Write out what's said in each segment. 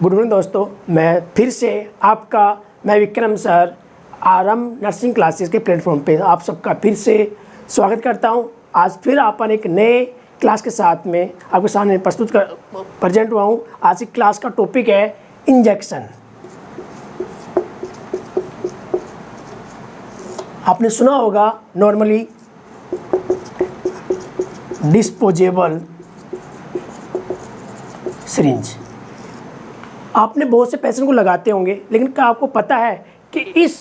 Good morning दोस्तों, मैं फिर से मैं Vikram sir RM nursing classes के प्लेटफॉर्म पे आप सबका फिर से स्वागत करता हूं। आज फिर अपन एक नए क्लास के साथ में आपके सामने प्रेजेंट हुआ हूं। आज की क्लास का टॉपिक है इंजेक्शन। आपने सुना होगा नॉर्मली डिस्पोजेबल सिरिंज, आपने बहुत से पेशेंट को लगाते होंगे, लेकिन क्या आपको पता है कि इस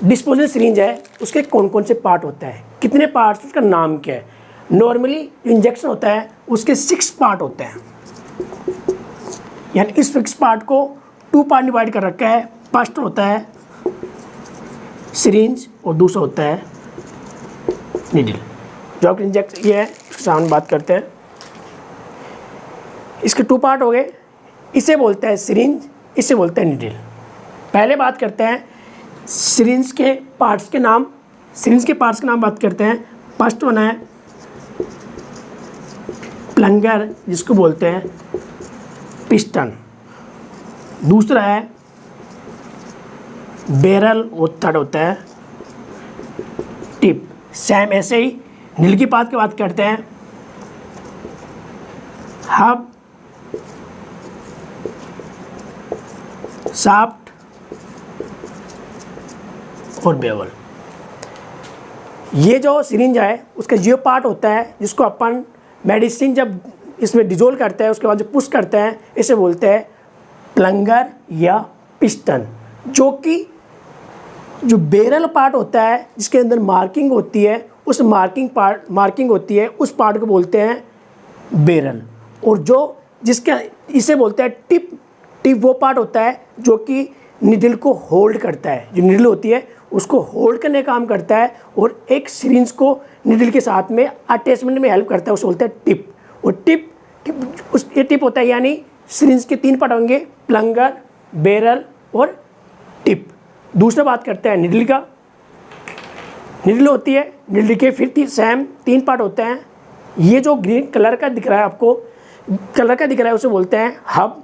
डिस्पोजेबल सिरिंज है उसके कौन कौन से पार्ट होते हैं, कितने पार्ट्स, उसका नाम क्या है। नॉर्मली इंजेक्शन होता है उसके 6 पार्ट होते हैं, यानी इस 6 पार्ट को 2 पार्ट डिवाइड कर रखा है। फर्स्ट होता है सिरिंज और दूसरा होता है नीडल। जो इंजेक्शन ये है उसके सामने बात करते हैं। इसके 2 पार्ट हो गए, इसे बोलते हैं सिरिंज, इसे बोलते हैं नीडल। पहले बात करते हैं सिरिंज के पार्ट्स के नाम। सिरिंज के पार्ट्स के नाम बात करते हैं। फर्स्ट वन है प्लंगर, जिसको बोलते हैं पिस्टन। दूसरा है बैरल और थर्ड होता है टिप। सेम ऐसे ही नीडल की बात करते हैं हब, शाफ्ट और बेवल। ये जो सिरिंज है उसका जियो पार्ट होता है, जिसको अपन मेडिसिन जब इसमें डिजोल्व करते हैं उसके बाद जो पुश करते हैं इसे बोलते हैं प्लंगर या पिस्टन। जो कि जो बैरल पार्ट होता है जिसके अंदर मार्किंग होती है, उस मार्किंग होती है उस पार्ट को बोलते हैं बैरल। और जो जिसके इसे बोलते हैं टिप। टिप वो पार्ट होता है जो कि निडल को होल्ड करता है। जो निडल होती है उसको होल्ड करने का काम करता है और एक सिरिंज को निडल के साथ में अटैचमेंट में हेल्प करता है, उसको बोलते हैं टिप। और ये टिप होता है, यानी सिरिंज के 3 पार्ट होंगे, प्लंगर, बैरल और टिप। दूसरा बात करते हैं निडल का। निडल होती है, निडल के फिर सेम 3 पार्ट होते हैं। ये जो ग्रीन कलर का दिख रहा है आपको, उसे बोलते हैं हब।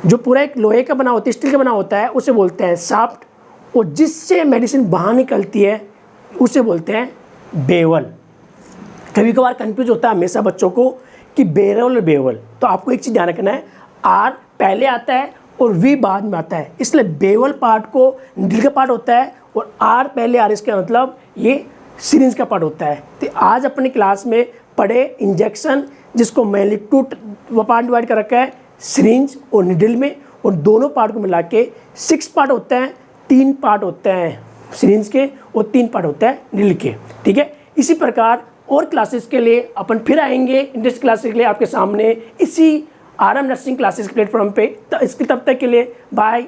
जो पूरा एक लोहे का बना होता है, स्टील का बना होता है, उसे बोलते हैं शाफ्ट। और जिससे मेडिसिन बाहर निकलती है उसे बोलते हैं बेवल। कभी कभार कंफ्यूज होता है हमेशा बच्चों को कि बैरल और बेवल। तो आपको एक चीज़ ध्यान रखना है, आर पहले आता है और वी बाद में आता है, इसलिए बेवल पार्ट को निडल का पार्ट होता है और आर पहले आर, इसका मतलब ये सिरिंज का पार्ट होता है। तो आज अपनी क्लास में पढ़े इंजेक्शन, जिसको मेनली 2 पार्ट डिवाइड कर रखा है, सिरिंज और निडल में, और दोनों पार्ट को मिला के 6 पार्ट होते हैं। 3 पार्ट होते हैं सिरिंज के और 3 पार्ट होते हैं निडल के। ठीक है, इसी प्रकार और क्लासेस के लिए अपन फिर आएंगे इंडस्ट्री क्लासेस के लिए आपके सामने इसी आरएम नर्सिंग क्लासेस के प्लेटफॉर्म पे। तब तक के लिए बाय।